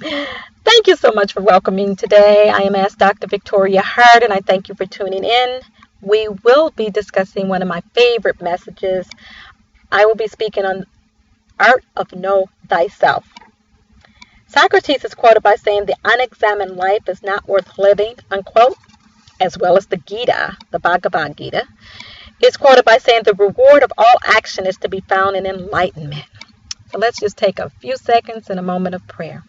Thank you so much for welcoming today. I am Ask Dr. Victoria Hart, and I thank you for tuning in. We will be discussing one of my favorite messages. I will be speaking on art of know thyself. Socrates is quoted by saying the unexamined life is not worth living, unquote, as well as the Gita, the Bhagavad Gita, is quoted by saying the reward of all action is to be found in enlightenment. So let's just take a few seconds and a moment of prayer.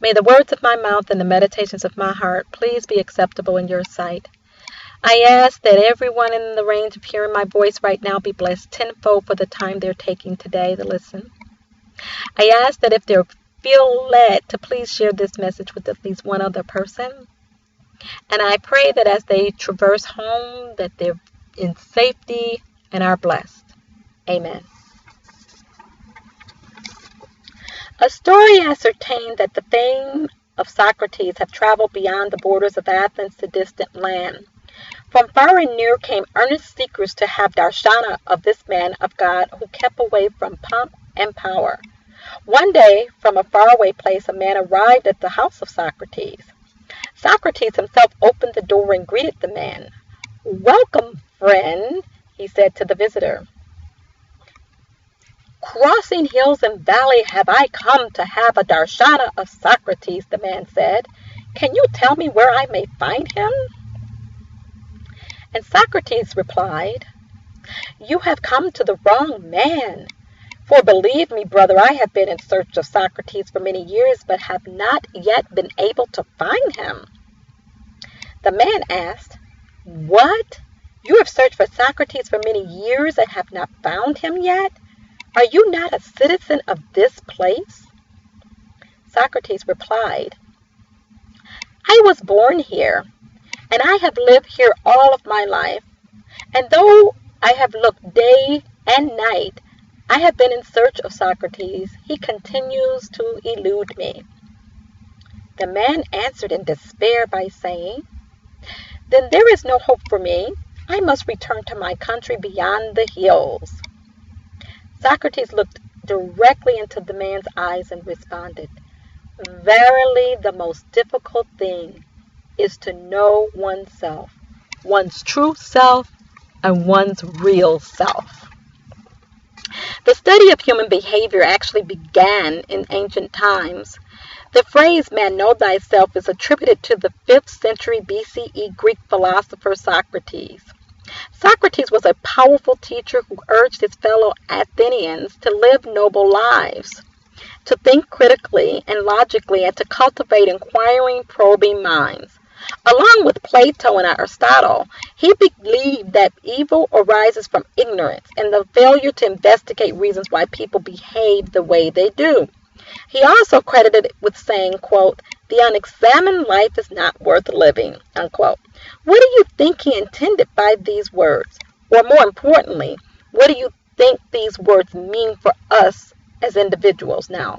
May the words of my mouth and the meditations of my heart please be acceptable in your sight. I ask that everyone in the range of hearing my voice right now be blessed tenfold for the time they're taking today to listen. I ask that if they feel led to please share this message with at least one other person. And I pray that as they traverse home, that they're in safety and are blessed. Amen. A story ascertained that the fame of Socrates have traveled beyond the borders of Athens to distant land. From far and near came earnest seekers to have darshana of this man of God who kept away from pomp and power. One day, from a faraway place, a man arrived at the house of Socrates. Socrates himself opened the door and greeted the man. "Welcome, friend," he said to the visitor. "Crossing hills and valley have I come to have a darshana of Socrates," the man said. "Can you tell me where I may find him?" And Socrates replied, "You have come to the wrong man. For believe me, brother, I have been in search of Socrates for many years, but have not yet been able to find him." The man asked, "What? You have searched for Socrates for many years and have not found him yet? Are you not a citizen of this place?" Socrates replied, "I was born here, and I have lived here all of my life. And though I have looked day and night, I have been in search of Socrates. He continues to elude me." The man answered in despair by saying, "Then there is no hope for me. I must return to my country beyond the hills." Socrates looked directly into the man's eyes and responded, "Verily, the most difficult thing is to know oneself, one's true self, and one's real self." The study of human behavior actually began in ancient times. The phrase "man, know thyself" is attributed to the 5th century BCE Greek philosopher Socrates. Socrates was a powerful teacher who urged his fellow Athenians to live noble lives, to think critically and logically, and to cultivate inquiring, probing minds. Along with Plato and Aristotle, he believed that evil arises from ignorance and the failure to investigate reasons why people behave the way they do. He also credited it with saying, quote, "The unexamined life is not worth living," unquote. What do you think he intended by these words? Or more importantly, what do you think these words mean for us as individuals now?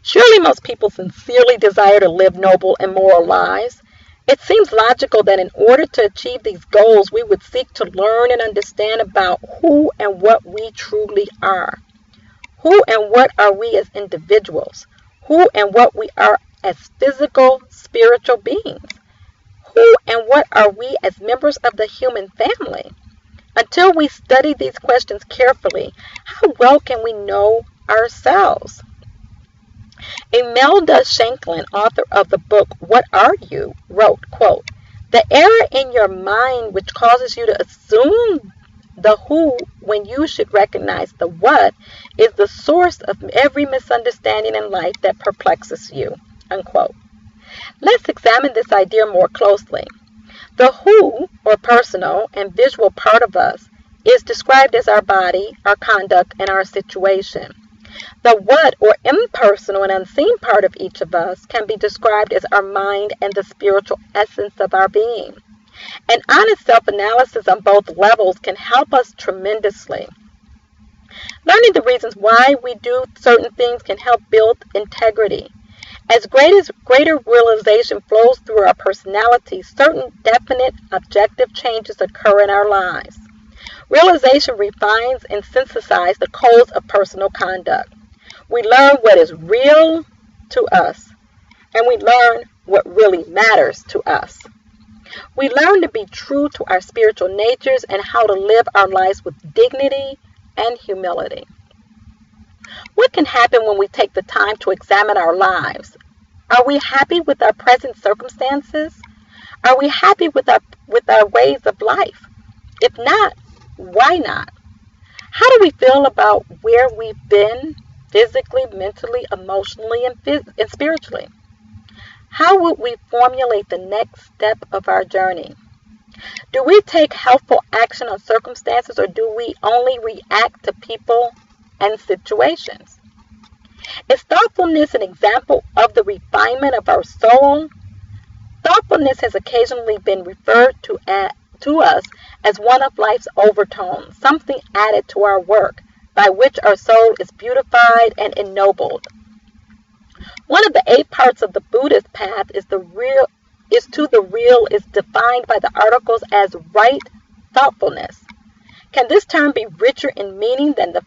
Surely most people sincerely desire to live noble and moral lives. It seems logical that in order to achieve these goals, we would seek to learn and understand about who and what we truly are. Who and what are we as individuals? Who and what we are as physical, spiritual beings? Who and what are we as members of the human family? Until we study these questions carefully, how well can we know ourselves? Imelda Shanklin, author of the book "What Are You?" wrote, quote, "The error in your mind which causes you to assume the who when you should recognize the what is the source of every misunderstanding in life that perplexes you," unquote. Let's examine this idea more closely. The who, or personal and visual part of us, is described as our body, our conduct, and our situation. The what, or impersonal and unseen part of each of us, can be described as our mind and the spiritual essence of our being. An honest self-analysis on both levels can help us tremendously. Learning the reasons why we do certain things can help build integrity. As greater realization flows through our personality, certain definite objective changes occur in our lives. Realization refines and synthesizes the codes of personal conduct. We learn what is real to us, and we learn what really matters to us. We learn to be true to our spiritual natures and how to live our lives with dignity and humility. What can happen when we take the time to examine our lives? Are we happy with our present circumstances? Are we happy with our ways of life? If not, why not? How do we feel about where we've been physically, mentally, emotionally, and spiritually? How would we formulate the next step of our journey? Do we take helpful action on circumstances, or do we only react to people and situations? Is thoughtfulness an example of the refinement of our soul? Thoughtfulness has occasionally been referred to us as one of life's overtones, something added to our work, by which our soul is beautified and ennobled. One of the 8 parts of the Buddhist path is the real is defined by the articles as right thoughtfulness. Can this term be richer in meaning than the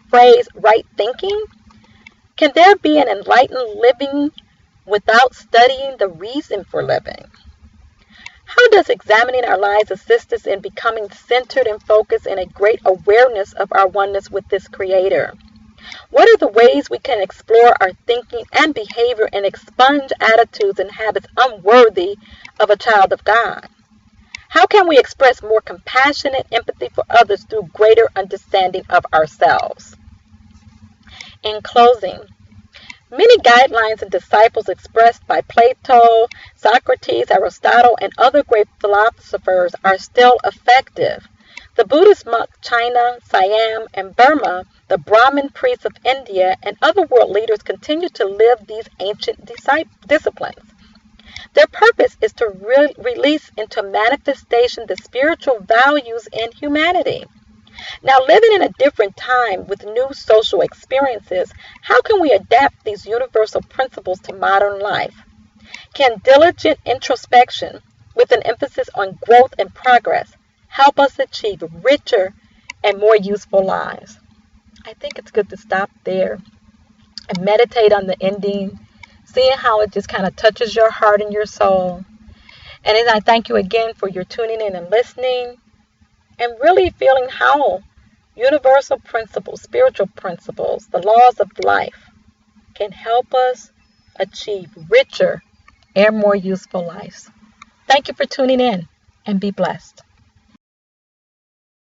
phrase right thinking? Can there be an enlightened living without studying the reason for living? How does examining our lives assist us in becoming centered and focused in a great awareness of our oneness with this Creator? What are the ways we can explore our thinking and behavior and expunge attitudes and habits unworthy of a child of God? How can we express more compassion and empathy for others through greater understanding of ourselves? In closing, many guidelines and disciples expressed by Plato, Socrates, Aristotle, and other great philosophers are still effective. The Buddhist monk China, Siam, and Burma, the Brahmin priests of India, and other world leaders continue to live these ancient disciplines. Their purpose is to release into manifestation the spiritual values in humanity. Now, living in a different time with new social experiences, how can we adapt these universal principles to modern life? Can diligent introspection, with an emphasis on growth and progress, help us achieve richer and more useful lives? I think it's good to stop there and meditate on the ending, seeing how it just kind of touches your heart and your soul. And then I thank you again for your tuning in and listening, and really feeling how universal principles, spiritual principles, the laws of life can help us achieve richer and more useful lives. Thank you for tuning in, and be blessed.